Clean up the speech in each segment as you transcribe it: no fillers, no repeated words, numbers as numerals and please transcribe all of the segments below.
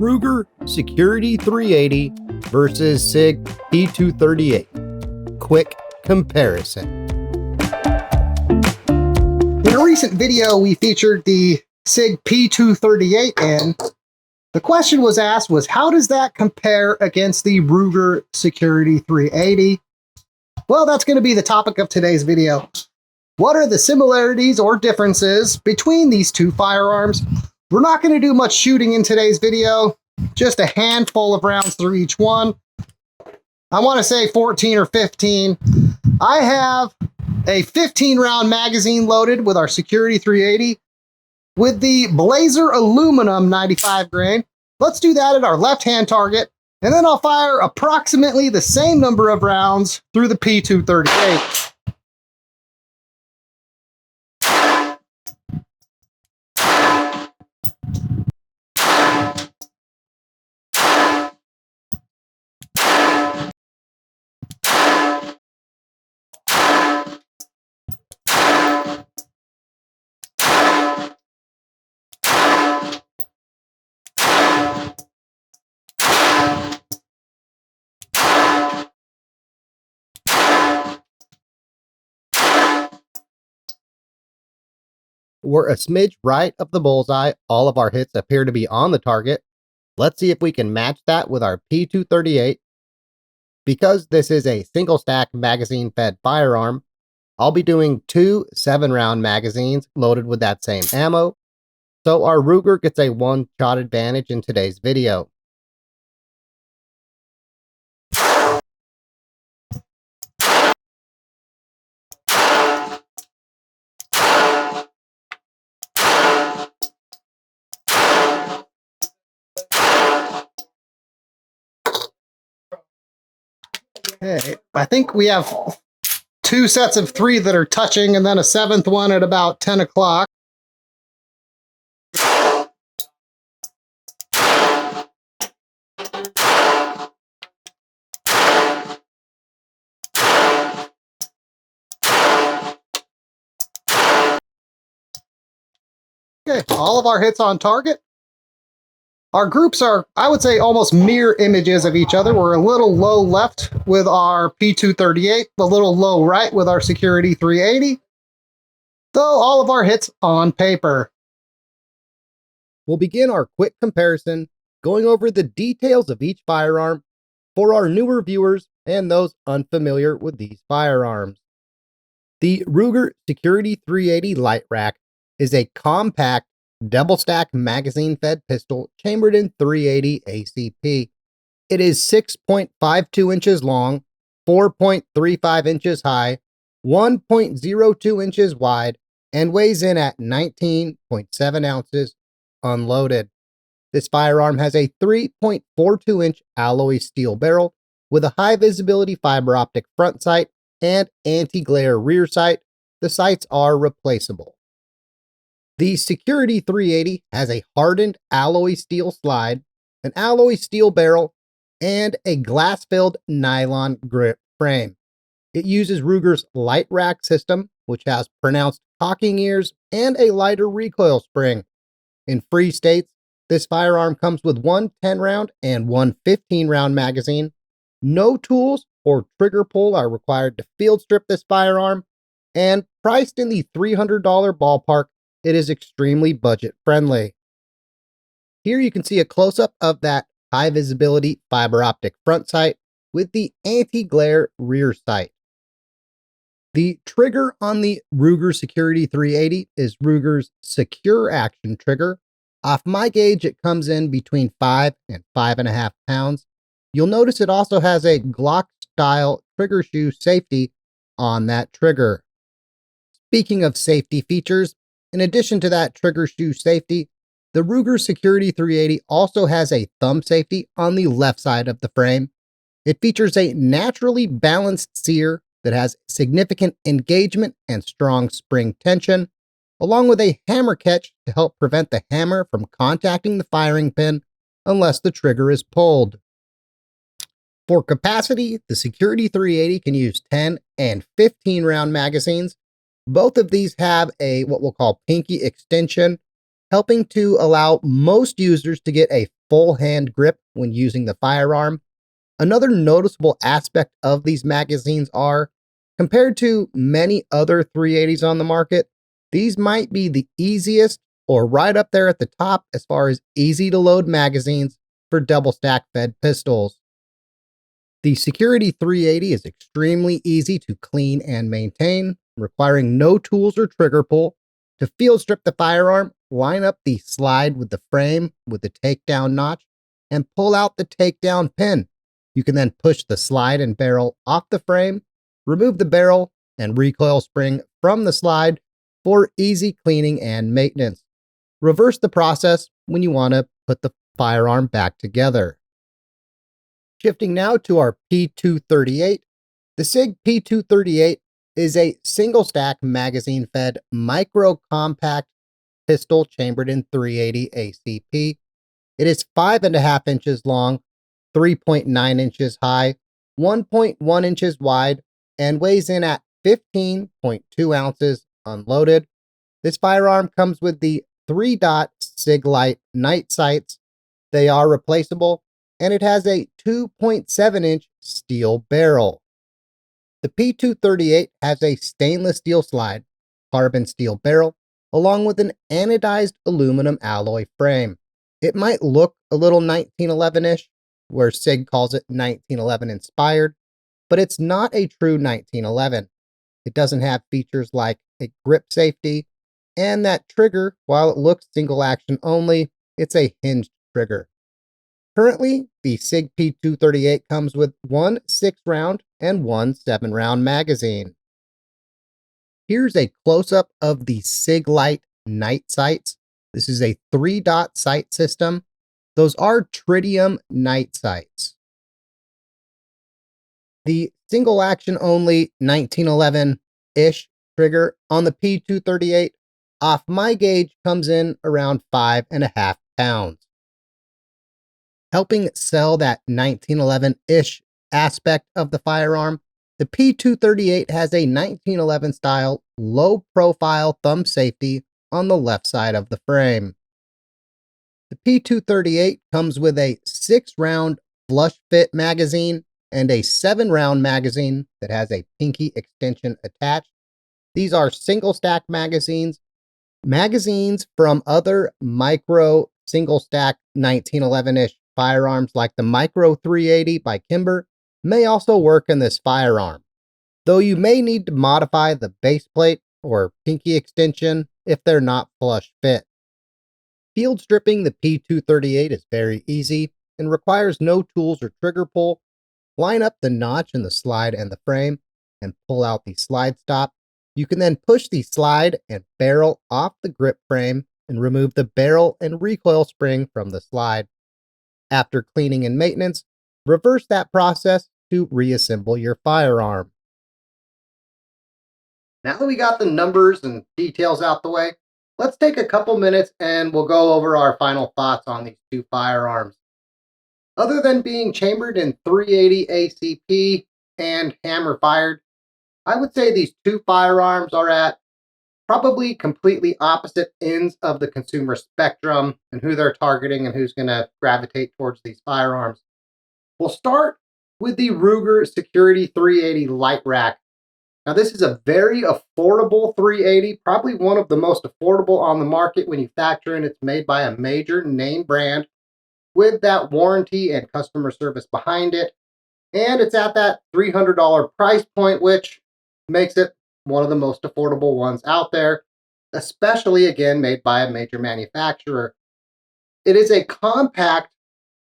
Ruger Security 380 versus SIG P238. Quick comparison. In a recent video, we featured the SIG P238, and the question was asked was, how does that compare against the Ruger Security 380? Well, that's going to be the topic of today's video. What are the similarities or differences between these two firearms? We're not going to do much shooting in today's video, just a handful of rounds through each one. I want to say 14 or 15. I have a 15 round magazine loaded with our Security 380 with the Blazer aluminum 95 grain. Let's do that at our left-hand target, and then I'll fire approximately the same number of rounds through the P238. We're a smidge right of the bullseye. All of our hits appear to be on the target. Let's see if we can match that with our P238. Because this is a single stack magazine fed firearm, I'll be doing two 7-round magazines loaded with that same ammo. So our Ruger gets a one-shot advantage in today's video. Okay, I think we have two sets of 3 that are touching, and then a 7th one at about 10 o'clock. Okay, all of our hits on target. Our groups are, I would say, almost mirror images of each other. We're a little low left with our P238, a little low right with our Security 380, though all of our hits on paper. We'll begin our quick comparison going over the details of each firearm for our newer viewers and those unfamiliar with these firearms. The Ruger Security 380 Light Rack is a compact double-stack magazine-fed pistol chambered in 380 ACP. It is 6.52 inches long, 4.35 inches high, 1.02 inches wide, and weighs in at 19.7 ounces unloaded. This firearm has a 3.42-inch alloy steel barrel with a high-visibility fiber optic front sight and anti-glare rear sight. The sights are replaceable. The Security 380 has a hardened alloy steel slide, an alloy steel barrel, and a glass-filled nylon grip frame. It uses Ruger's Light Rack system, which has pronounced cocking ears and a lighter recoil spring. In free states, this firearm comes with one 10-round and one 15-round magazine. No tools or trigger pull are required to field strip this firearm, and priced in the $300 ballpark, it is extremely budget friendly. Here you can see a close-up of that high visibility fiber optic front sight with the anti-glare rear sight. The trigger on the Ruger Security 380 is Ruger's Secure Action trigger. Off my gauge, it comes in between 5 and 5.5 pounds. You'll notice it also has a Glock style trigger shoe safety on that trigger. Speaking of safety features, in addition to that trigger shoe safety, the Ruger Security 380 also has a thumb safety on the left side of the frame. It features a naturally balanced sear that has significant engagement and strong spring tension, along with a hammer catch to help prevent the hammer from contacting the firing pin unless the trigger is pulled. For capacity, the Security 380 can use 10 and 15 round magazines. Both of these have a what we'll call pinky extension, helping to allow most users to get a full hand grip when using the firearm. Another noticeable aspect of these magazines are, compared to many other 380s on the market, these might be the easiest or right up there at the top as far as easy to load magazines for double stack fed pistols. The Security 380 is extremely easy to clean and maintain, requiring no tools or trigger pull. To field strip the firearm, line up the slide with the frame with the takedown notch and pull out the takedown pin. You can then push the slide and barrel off the frame, remove the barrel and recoil spring from the slide for easy cleaning and maintenance. Reverse the process when you want to put the firearm back together. Shifting now to our P238, the SIG P238 is a single stack magazine fed micro compact pistol chambered in 380 ACP. It is 5.5 inches long, 3.9 inches high, 1.1 inches wide, and weighs in at 15.2 ounces unloaded. This firearm comes with the 3-dot SIG Light night sights. They are replaceable, and it has a 2.7-inch steel barrel. The P238 has a stainless steel slide, carbon steel barrel, along with an anodized aluminum alloy frame. It might look a little 1911-ish, where SIG calls it 1911 inspired, but it's not a true 1911. It doesn't have features like a grip safety, and that trigger, while it looks single action only, it's a hinged trigger. Currently, the SIG P238 comes with one 6-round and one 7-round magazine. Here's a close-up of the SIG Light night sights. This is a 3-dot sight system. Those are tritium night sights. The single action only 1911-ish trigger on the P238 off my gauge comes in around 5.5 pounds. Helping sell that 1911-ish aspect of the firearm, the P238 has a 1911 style low profile thumb safety on the left side of the frame. The P238 comes with a 6-round flush fit magazine and a 7-round magazine that has a pinky extension attached. These are single stack magazines. Magazines from other micro single stack 1911-ish firearms like the Micro 380 by Kimber may also work in this firearm, though you may need to modify the base plate or pinky extension if they're not flush fit. Field stripping the P238 is very easy and requires no tools or trigger pull. Line up the notch in the slide and the frame and pull out the slide stop. You can then push the slide and barrel off the grip frame and remove the barrel and recoil spring from the slide. After cleaning and maintenance, reverse that process to reassemble your firearm. Now that we got the numbers and details out the way, let's take a couple minutes and we'll go over our final thoughts on these two firearms. Other than being chambered in 380 ACP and hammer fired, I would say these two firearms are at probably completely opposite ends of the consumer spectrum and who they're targeting and who's going to gravitate towards these firearms. We'll start with the Ruger Security 380 Light Rack. Now, this is a very affordable 380, probably one of the most affordable on the market when you factor in it's made by a major name brand with that warranty and customer service behind it. And it's at that $300 price point, which makes it one of the most affordable ones out there, especially, again, made by a major manufacturer. It is a compact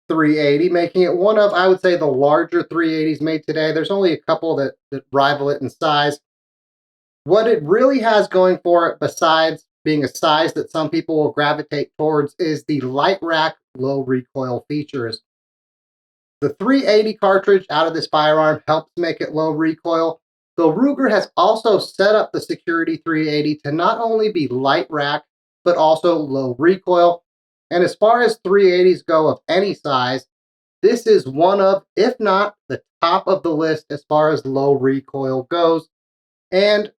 380, making it one of, I would say, the larger 380s made today. There's only a couple that rival it in size. What it really has going for it, besides being a size that some people will gravitate towards, is the light rack low recoil features. The 380 cartridge out of this firearm helps make it low recoil, though Ruger has also set up the Security 380 to not only be light rack, but also low recoil. And as far as 380s go of any size, this is one of, if not the top of the list as far as low recoil goes, and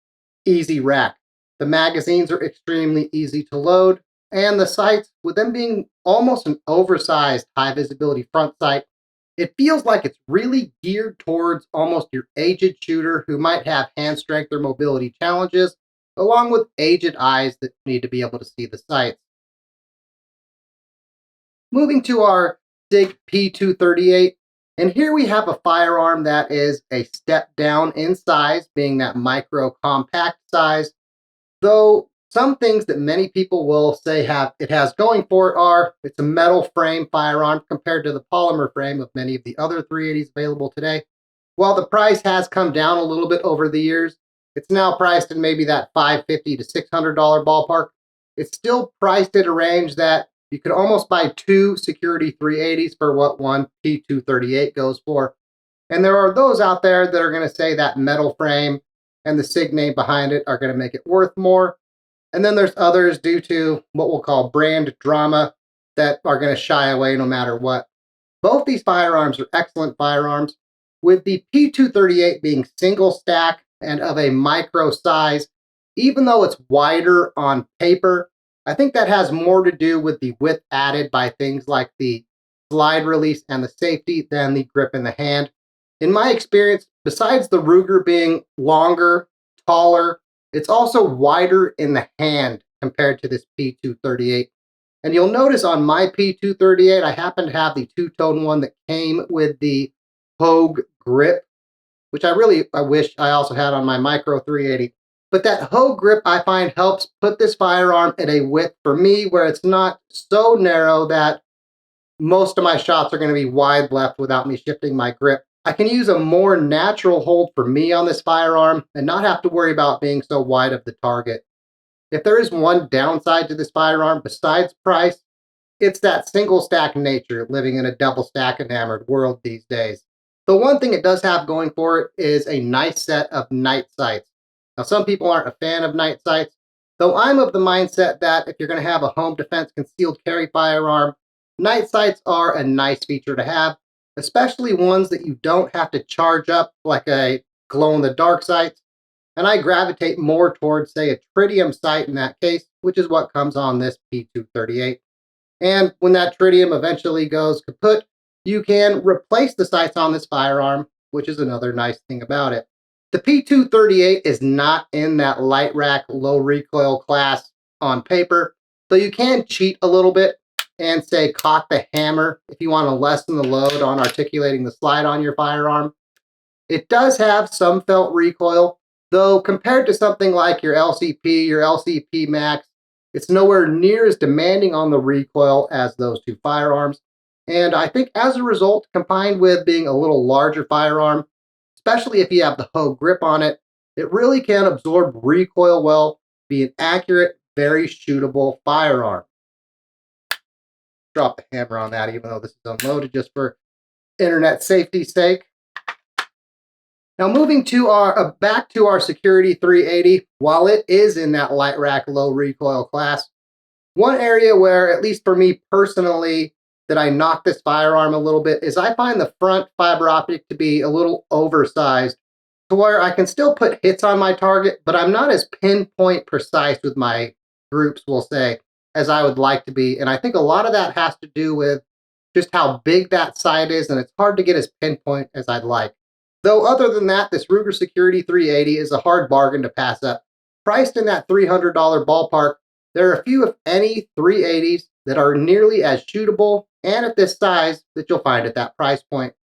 easy rack. The magazines are extremely easy to load, And the sights, with them being almost an oversized high visibility front sight, it feels like it's really geared towards almost your aged shooter who might have hand strength or mobility challenges, along with aged eyes that need to be able to see the sights. Moving to our SIG P238, and here we have a firearm that is a step down in size, being that micro compact size. Though some things that many people will say have it has going for it are it's a metal frame firearm compared to the polymer frame of many of the other 380s available today. While the price has come down a little bit over the years, it's now priced in maybe that $550 to $600 ballpark. It's still priced at a range that you could almost buy two security 380s for what one P238 goes for. And there are those out there that are going to say that metal frame and the SIG name behind it are going to make it worth more. And then there's others due to what we'll call brand drama that are going to shy away no matter what. Both these firearms are excellent firearms, with the P238 being single stack and of a micro size. Even though it's wider on paper, I think that has more to do with the width added by things like the slide release and the safety than the grip in the hand. In my experience, besides the Ruger being longer, taller, it's also wider in the hand compared to this P238. And you'll notice on my P238, I happen to have the two-tone one that came with the Hogue grip, which I wish I also had on my Micro 380. But that Hogue grip I find helps put this firearm at a width for me where it's not so narrow that most of my shots are going to be wide left without me shifting my grip. I can use a more natural hold for me on this firearm and not have to worry about being so wide of the target. If there is one downside to this firearm besides price, it's that single stack nature living in a double stack enamored world these days. The one thing it does have going for it is a nice set of night sights. Now, some people aren't a fan of night sights, though I'm of the mindset that if you're going to have a home defense concealed carry firearm, night sights are a nice feature to have, especially ones that you don't have to charge up like a glow in the dark sights. And I gravitate more towards, say, a tritium sight in that case, which is what comes on this P238. And when that tritium eventually goes kaput, you can replace the sights on this firearm, which is another nice thing about it. The P238 is not in that light rack, low recoil class on paper, so you can cheat a little bit and say cock the hammer if you want to lessen the load on articulating the slide on your firearm. It does have some felt recoil, though compared to something like your LCP Max, it's nowhere near as demanding on the recoil as those two firearms. And I think as a result, combined with being a little larger firearm, especially if you have the Hogue grip on it, it really can absorb recoil well, be an accurate, very shootable firearm. Drop the hammer on that, even though this is unloaded just for internet safety's sake. Now moving to our back to our Security 380, while it is in that light rack low recoil class, one area where, at least for me personally, that I knock this firearm a little bit is I find the front fiber optic to be a little oversized to where I can still put hits on my target, but I'm not as pinpoint precise with my groups, we'll say, as I would like to be. And I think a lot of that has to do with just how big that sight is, and it's hard to get as pinpoint as I'd like. Though other than that, this Ruger Security 380 is a hard bargain to pass up. Priced in that $300 ballpark, there are a few, if any, 380s that are nearly as shootable and at this size that you'll find at that price point.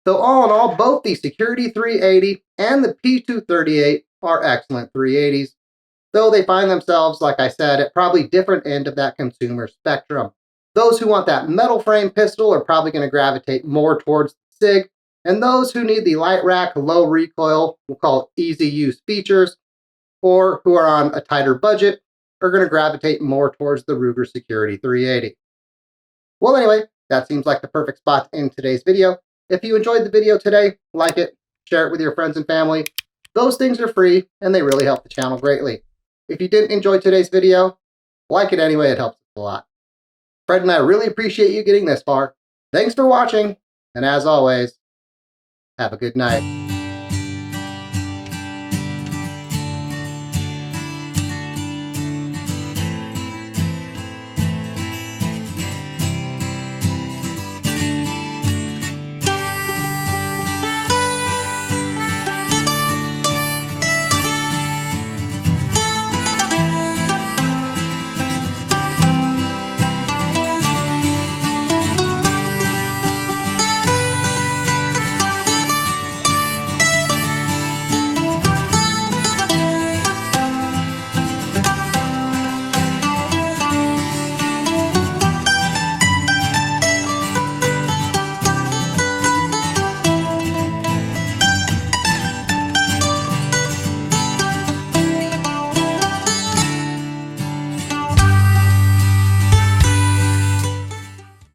So all in all, both the Security 380 and the P238 are excellent 380s, though they find themselves, like I said, at probably different end of that consumer spectrum. Those who want that metal frame pistol are probably going to gravitate more towards the SIG, and those who need the light rack, low recoil, we'll call it easy use features, or who are on a tighter budget, are going to gravitate more towards the Ruger Security 380. Well, anyway, that seems like the perfect spot in today's video. If you enjoyed the video today, like it, share it with your friends and family. Those things are free, and they really help the channel greatly. If you didn't enjoy today's video, like it anyway, it helps us a lot. Fred and I really appreciate you getting this far. Thanks for watching, and as always, have a good night.